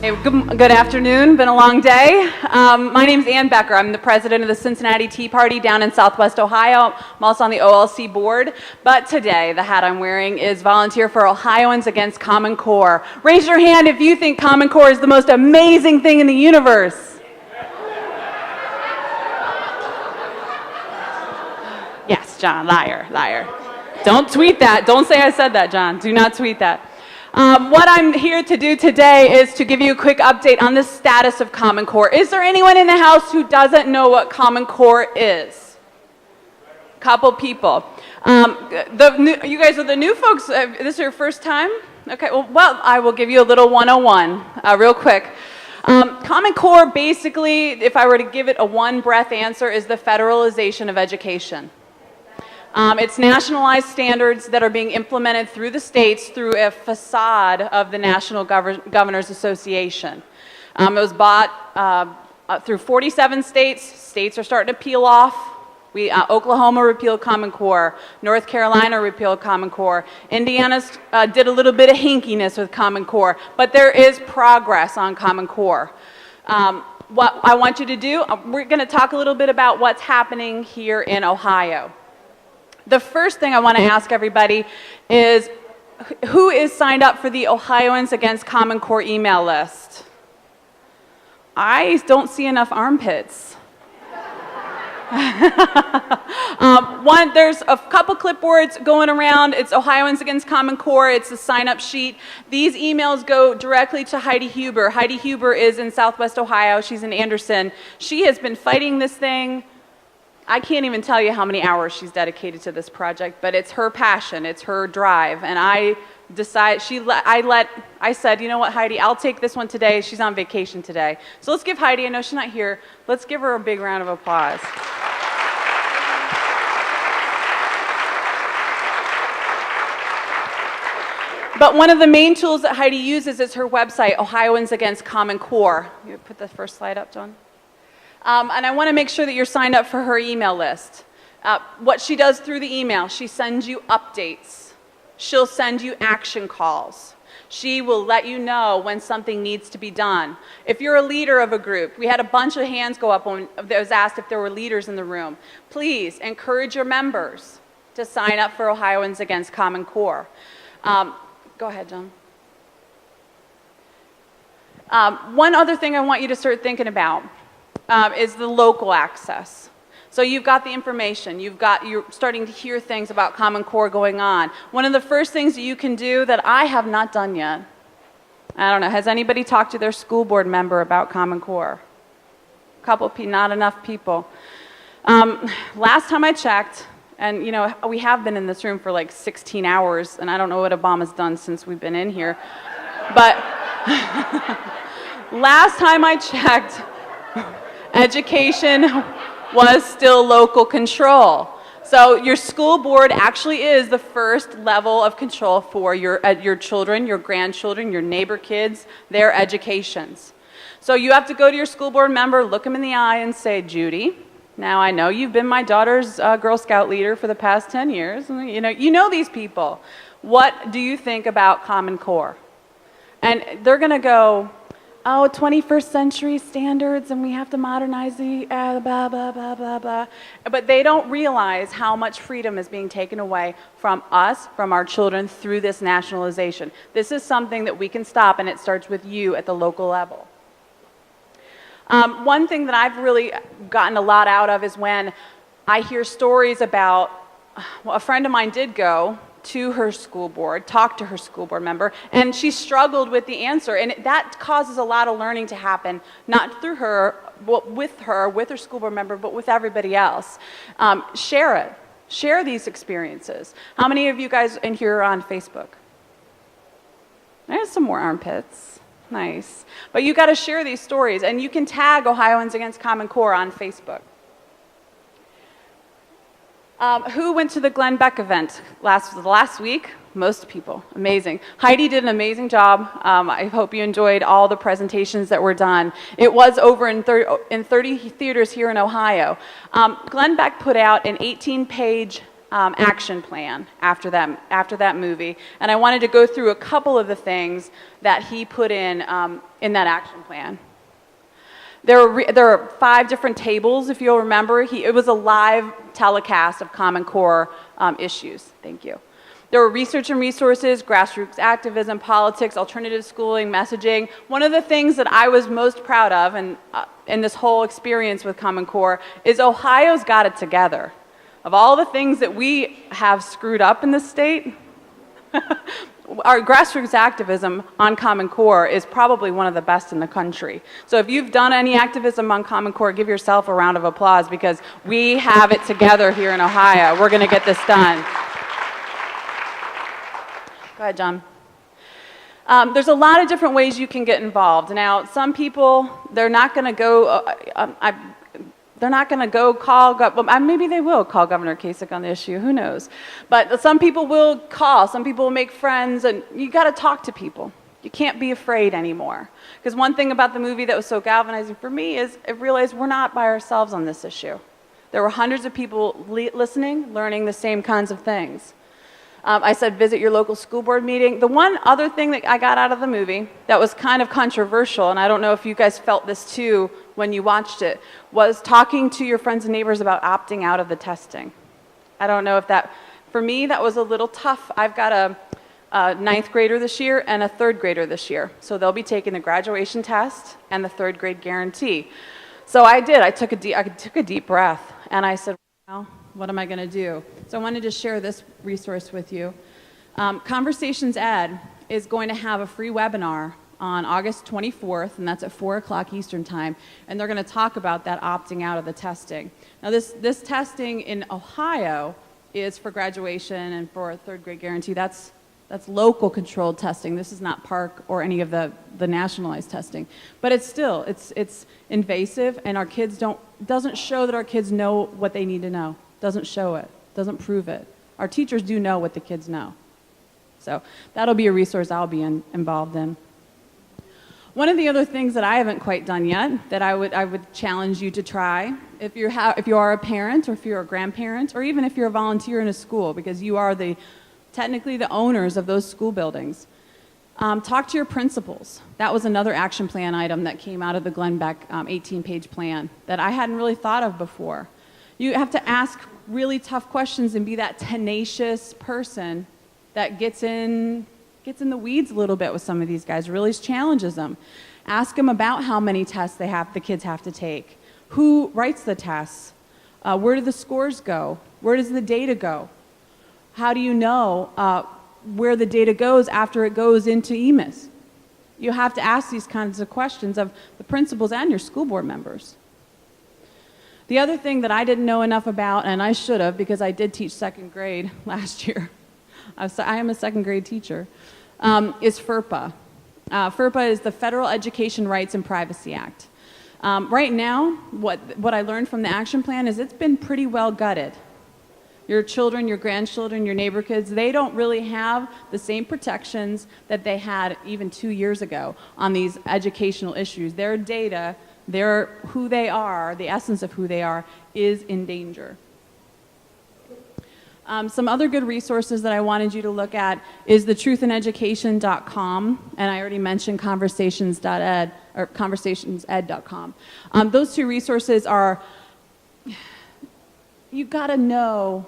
Hey, good afternoon. Been a long day. My name's Ann Becker. I'm the president of the Cincinnati Tea Party down in Southwest Ohio. I'm also on the OLC board. But today, the hat I'm wearing is Volunteer for Ohioans Against Common Core. Raise your hand if you think Common Core is the most amazing thing in the universe. Yes, John, liar. Don't tweet that. Don't say I said that, John. Do not tweet that. What I'm here to do today is to give you a quick update on the status of Common Core. Is there anyone in the house who doesn't know what Common Core is? Couple people. You guys are the new folks. This is your first time? Okay, well, I will give you a little 101 real quick. Common Core, basically, if I were to give it a one-breath answer, is the federalization of education. It's nationalized standards that are being implemented through the states through a facade of the National Governors Association. It was bought through 47 states. States are starting to peel off. Oklahoma repealed Common Core. North Carolina repealed Common Core. Indiana did a little bit of hinkiness with Common Core, but there is progress on Common Core. What I want you to do, we're going to talk a little bit about what's happening here in Ohio. The first thing I want to ask everybody is, who is signed up for the Ohioans Against Common Core email list? I don't see enough armpits. There's a couple clipboards going around. It's Ohioans Against Common Core. It's a sign-up sheet. These emails go directly to Heidi Huber. Heidi Huber is in Southwest Ohio. She's in Anderson. She has been fighting this thing. I can't even tell you how many hours she's dedicated to this project, but it's her passion, it's her drive, and I said, you know what, Heidi, I'll take this one today. She's on vacation today. So let's give Heidi, I know she's not here, let's give her a big round of applause. But one of the main tools that Heidi uses is her website, Ohioans Against Common Core. You put the first slide up, John. And I want to make sure that you're signed up for her email list. What she does through the email, she sends you updates. She'll send you action calls. She will let you know when something needs to be done. If you're a leader of a group, we had a bunch of hands go up when it was asked if there were leaders in the room. Please encourage your members to sign up for Ohioans Against Common Core. Go ahead, John. One other thing I want you to start thinking about is the local access. So you've got the information, you're starting to hear things about Common Core going on. One of the first things that you can do that I have not done yet, I don't know, has anybody talked to their school board member about Common Core? Not enough people. Last time I checked, and you know, we have been in this room for like 16 hours, and I don't know what Obama's done since we've been in here, but last time I checked, education was still local control. So your school board actually is the first level of control for your children, your grandchildren, your neighbor kids, their educations. So you have to go to your school board member, look them in the eye and say, Judy, now I know you've been my daughter's Girl Scout leader for the past 10 years. You know these people. What do you think about Common Core? And they're going to go, oh, 21st century standards, and we have to modernize the blah, blah, blah, blah, blah. But they don't realize how much freedom is being taken away from us, from our children, through this nationalization. This is something that we can stop, and it starts with you at the local level. One thing that I've really gotten a lot out of is when I hear stories about, well, a friend of mine did go to her school board, talk to her school board member, and she struggled with the answer. And that causes a lot of learning to happen, not through her, with her school board member, but with everybody else. Share it. Share these experiences. How many of you guys in here are on Facebook? There's some more armpits. Nice. But you got to share these stories, and you can tag Ohioans Against Common Core on Facebook. Who went to the Glenn Beck event last week? Most people. Amazing. Heidi did an amazing job. I hope you enjoyed all the presentations that were done. It was over in 30 theaters here in Ohio. Glenn Beck put out an 18-page action plan after that movie, and I wanted to go through a couple of the things that he put in that action plan. There are 5 different tables, if you'll remember. It was a live telecast of Common Core issues. Thank you. There were research and resources, grassroots activism, politics, alternative schooling, messaging. One of the things that I was most proud of in this whole experience with Common Core is Ohio's got it together. Of all the things that we have screwed up in this state, our grassroots activism on Common Core is probably one of the best in the country. So if you've done any activism on Common Core, give yourself a round of applause, because we have it together here in Ohio. We're going to get this done. Go ahead, John. There's a lot of different ways you can get involved. Now, some people, they're not going to go. They're not going to go call, maybe they will call Governor Kasich on the issue, who knows. But some people will call, some people will make friends, and you got to talk to people. You can't be afraid anymore. Because one thing about the movie that was so galvanizing for me is I realized we're not by ourselves on this issue. There were hundreds of people listening, learning the same kinds of things. I said visit your local school board meeting. The one other thing that I got out of the movie that was kind of controversial, and I don't know if you guys felt this too when you watched it, was talking to your friends and neighbors about opting out of the testing. I don't know if that, for me, that was a little tough. I've got a 9th grader this year and a 3rd grader this year. So they'll be taking the graduation test and the 3rd grade guarantee. So I did. I took a deep breath, and I said, well, what am I going to do? So I wanted to share this resource with you. Conversations Ed is going to have a free webinar on August 24th, and that's at 4 o'clock Eastern Time, and they're going to talk about that opting out of the testing. Now, this testing in Ohio is for graduation and for a 3rd grade guarantee. That's local controlled testing. This is not Park or any of the nationalized testing. But it's still, it's invasive, and our kids doesn't show that our kids know what they need to know. Doesn't show it, doesn't prove it. Our teachers do know what the kids know. So that'll be a resource I'll be involved in. One of the other things that I haven't quite done yet that I would challenge you to try, if you are a parent, or if you're a grandparent, or even if you're a volunteer in a school, because you are technically the owners of those school buildings, talk to your principals. That was another action plan item that came out of the Glenn Beck 18-page plan that I hadn't really thought of before. You have to ask really tough questions and be that tenacious person that gets in the weeds a little bit with some of these guys, really challenges them. Ask them about how many tests the kids have to take. Who writes the tests? Where do the scores go? Where does the data go? How do you know where the data goes after it goes into EMIS? You have to ask these kinds of questions of the principals and your school board members. The other thing that I didn't know enough about, and I should have because I did teach 2nd grade last year, I am a 2nd grade teacher, is FERPA. FERPA is the Federal Education Rights and Privacy Act. Right now, what I learned from the action plan is it's been pretty well gutted. Your children, your grandchildren, your neighbor kids, they don't really have the same protections that they had even 2 years ago on these educational issues. Their data, who they are, the essence of who they are, is in danger. Some other good resources that I wanted you to look at is the truthineducation.com, and I already mentioned conversations.ed, or conversationsed.com. Those 2 resources are, you got to know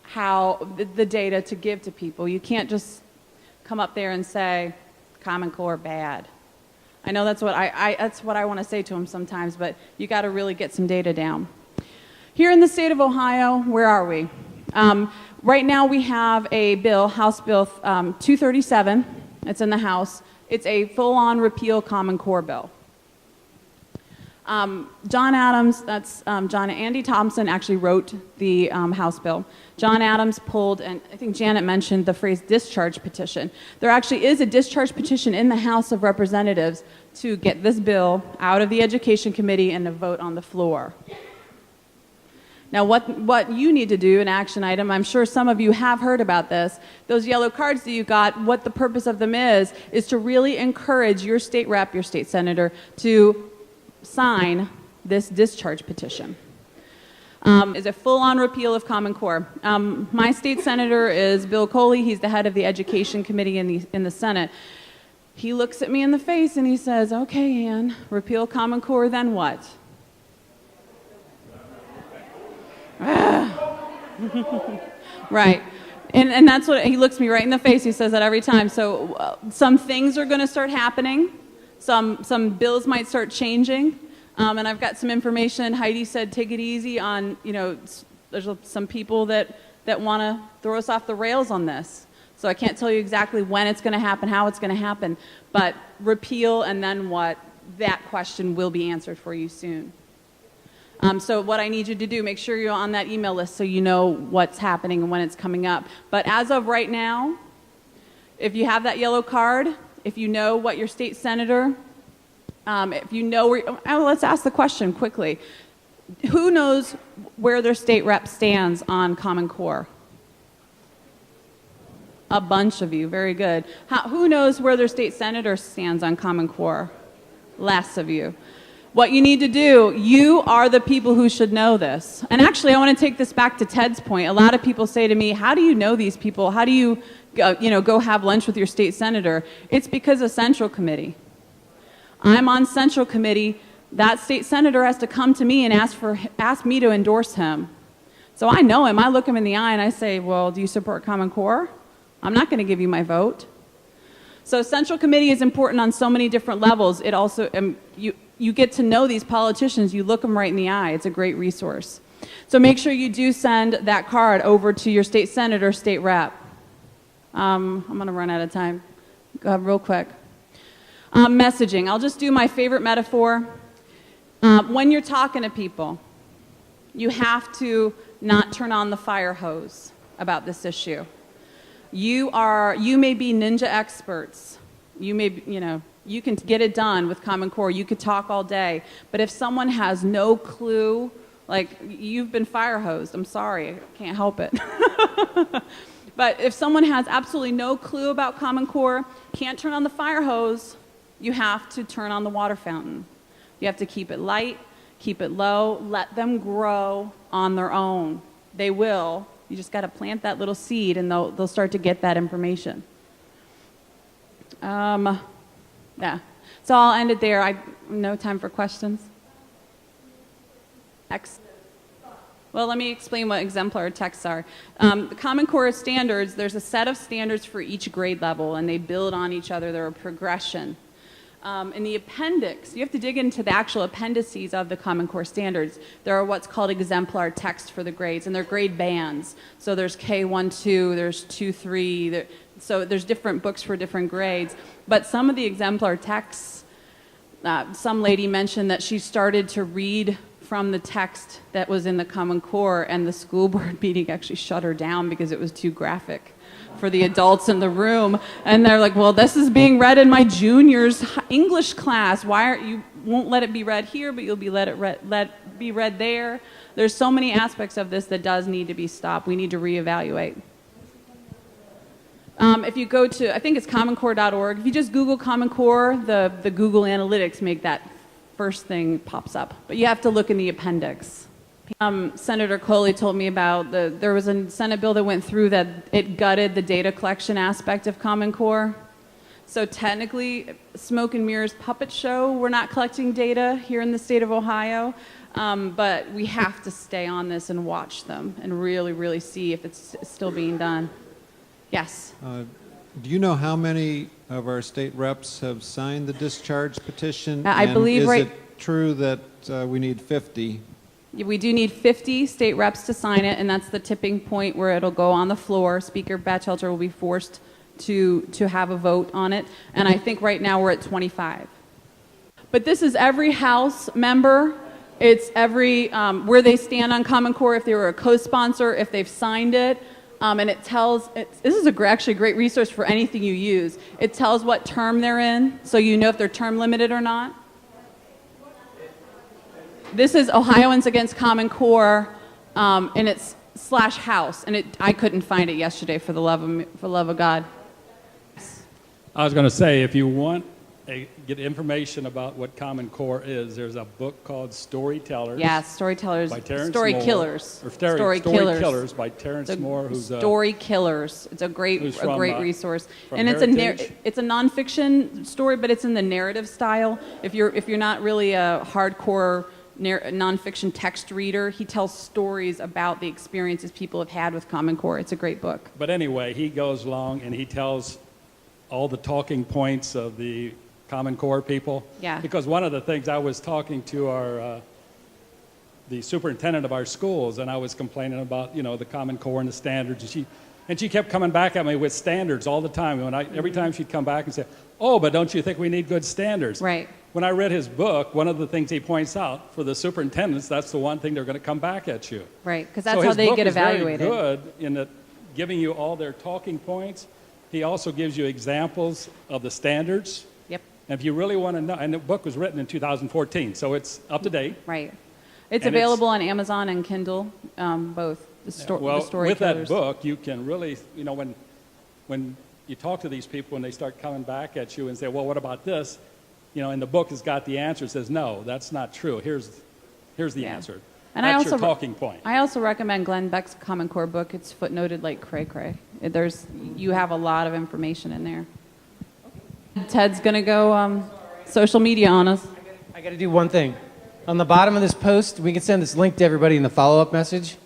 how the data to give to people. You can't just come up there and say, Common Core bad. I know that's what I want to say to them sometimes, but you got to really get some data down. Here in the state of Ohio, where are we? Right now we have a bill, House Bill 237. It's in the House. It's a full-on repeal Common Core bill. John Adams, Andy Thompson actually wrote the House bill. John Adams pulled, and I think Janet mentioned the phrase discharge petition. There actually is a discharge petition in the House of Representatives to get this bill out of the Education Committee and to vote on the floor. Now, what you need to do, an action item, I'm sure some of you have heard about this, those yellow cards that you got, what the purpose of them is to really encourage your state rep, your state senator, to sign this discharge petition. is a full-on repeal of Common Core. My state senator is Bill Coley. He's the head of the Education Committee in the Senate. He looks at me in the face and he says, okay, Ann, repeal Common Core, then what? Right. And that's what, he looks me right in the face. He says that every time. So some things are going to start happening. Some bills might start changing. And I've got some information. Heidi said take it easy on, there's some people that want to throw us off the rails on this. So I can't tell you exactly when it's going to happen, how it's going to happen. But repeal and then what, that question will be answered for you soon. So what I need you to do, make sure you're on that email list so you know what's happening and when it's coming up. But as of right now, if you have that yellow card, if you know what your state senator, if you know where, let's ask the question quickly. Who knows where their state rep stands on Common Core? A bunch of you, very good. Who knows where their state senator stands on Common Core? Less of you. What you need to do, you are the people who should know this. And actually, I want to take this back to Ted's point. A lot of people say to me, how do you know these people? How do you, go have lunch with your state senator? It's because of Central Committee. I'm on Central Committee. That state senator has to come to me and ask me to endorse him. So I know him. I look him in the eye and I say, well, do you support Common Core? I'm not going to give you my vote. So Central Committee is important on so many different levels. It also, you get to know these politicians. You look them right in the eye. It's a great resource. So make sure you do send that card over to your state senator, state rep. I'm going to run out of time. Go ahead real quick. Messaging. I'll just do my favorite metaphor. When you're talking to people, you have to not turn on the fire hose about this issue. You may be ninja experts. You may, you can get it done with Common Core. You could talk all day. But if someone has no clue, like you've been fire hosed, I'm sorry, I can't help it. But if someone has absolutely no clue about Common Core, can't turn on the fire hose, you have to turn on the water fountain. You have to keep it light, keep it low, let them grow on their own. They will. You just got to plant that little seed and they'll start to get that information. Yeah. So I'll end it there. No time for questions. Well, let me explain what exemplar texts are. The Common Core standards, there's a set of standards for each grade level, and they build on each other. They're a progression. In the appendix, you have to dig into the actual appendices of the Common Core standards. There are what's called exemplar text for the grades, and they're grade bands. So there's K1, 2, there's 2, 3. So there's different books for different grades. But some of the exemplar texts, some lady mentioned that she started to read from the text that was in the Common Core, and the school board meeting actually shut her down because it was too graphic for the adults in the room. And they're like, well, this is being read in my junior's English class. You won't let it be read here, but you'll be let it be read there. There's so many aspects of this that does need to be stopped. We need to reevaluate. If you go to, I think it's commoncore.org, if you just Google Common Core, the Google Analytics make that first thing pops up. But you have to look in the appendix. Senator Coley told me about there was a Senate bill that went through that it gutted the data collection aspect of Common Core. So technically, smoke and mirrors puppet show, we're not collecting data here in the state of Ohio, but we have to stay on this and watch them and really, really see if it's still being done. Yes? Do you know how many of our state reps have signed the discharge petition? I believe is it true that we need 50? We do need 50 state reps to sign it, and that's the tipping point where it'll go on the floor. Speaker Batchelder will be forced to have a vote on it, and I think right now we're at 25. But this is every House member. It's every where they stand on Common Core, if they were a co-sponsor, if they've signed it, and it tells. This is actually a great resource for anything you use. It tells what term they're in, so you know if they're term limited or not. This is Ohioans Against Common Core, and it's /House, and I couldn't find it yesterday for the love of God. I was going to say, if you want get information about what Common Core is, there's a book called Storytellers. Yeah, Storytellers, by Terrence Story Moore, Killers. or Story Killers by Terrence Moore, who's Story Killers. It's a great resource, from and Heritage. it's a nonfiction story, but it's in the narrative style. If you're not really a hardcore nonfiction text reader, he tells stories about the experiences people have had with Common Core. It's a great book. But anyway, he goes along and he tells all the talking points of the Common Core people. Yeah. Because one of the things, I was talking to the superintendent of our schools, and I was complaining about, the Common Core and the standards, and she kept coming back at me with standards all the time. Every time she'd come back and say, "Oh, but don't you think we need good standards?" Right. When I read his book, one of the things he points out, for the superintendents, that's the one thing they're going to come back at you. Right, because that's So how his they book get is very evaluated. good in that giving you all their talking points. He also gives you examples of the standards. Yep. And if you really want to know, and the book was written in 2014, so it's up to date. Right. It's And available on Amazon and Kindle, both. The Story with Killers. that book, you can really, when you talk to these people and they start coming back at you and say, "Well, what about this?" And the book has got the answer. It says, "No, that's not true. Here's the Yeah. answer." And that's I also your talking point. I also recommend Glenn Beck's Common Core book. It's footnoted like cray-cray. You have a lot of information in there. Ted's gonna go social media on us. I got to do one thing. On the bottom of this post, we can send this link to everybody in the follow-up message.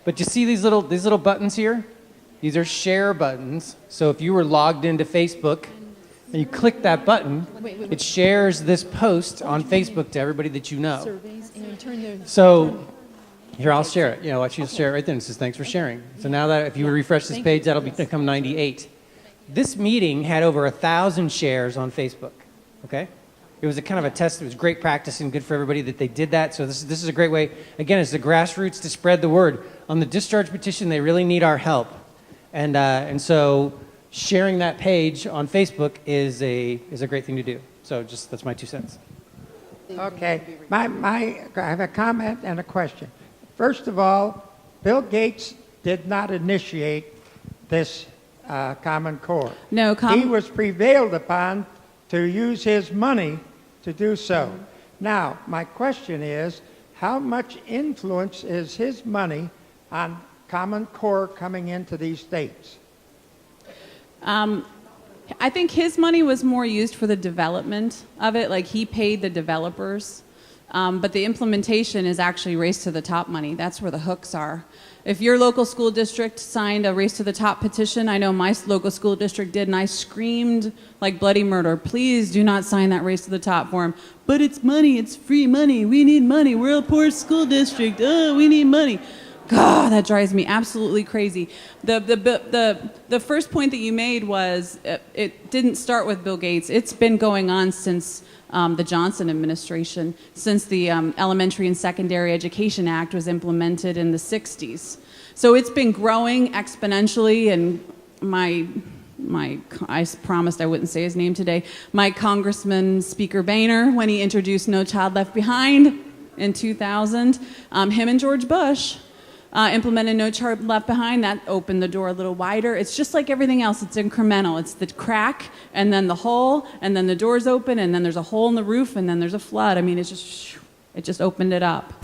But you see these little buttons here? These are share buttons. So if you were logged into Facebook and you click that button, it shares this post on Facebook to everybody that you know. Surveys and turn their So here, I'll share it. Watch you share it right there. And it says, "Thanks for sharing." So now that if you refresh this page, that'll become 98. This meeting had over 1,000 shares on Facebook. Okay? It was a kind of a test. It was great practice and good for everybody that they did that. So this is a great way. Again, it's the grassroots to spread the word. On the discharge petition, they really need our help. And so sharing that page on Facebook is a great thing to do. So that's my 2 cents. Okay, I have a comment and a question. First of all, Bill Gates did not initiate this Common Core. No, He was prevailed upon to use his money to do so. Now, my question is, how much influence is his money on Common Core coming into these states? I think his money was more used for the development of it. Like he paid the developers. But the implementation is actually Race to the Top money. That's where the hooks are. If your local school district signed a Race to the Top petition, I know my local school district did, and I screamed like bloody murder, "Please do not sign that Race to the Top form." But it's money, it's free money, we need money, we're a poor school district, we need money. God, that drives me absolutely crazy. The first point that you made was it didn't start with Bill Gates. It's been going on since the Johnson administration, since the Elementary and Secondary Education Act was implemented in the 60s. So it's been growing exponentially, and I promised I wouldn't say his name today, my Congressman Speaker Boehner, when he introduced No Child Left Behind in 2000, him and George Bush implemented No Child Left Behind. That opened the door a little wider. It's just like everything else. It's incremental. It's the crack, and then the hole, and then the doors open, and then there's a hole in the roof, and then there's a flood. I mean, it just opened it up.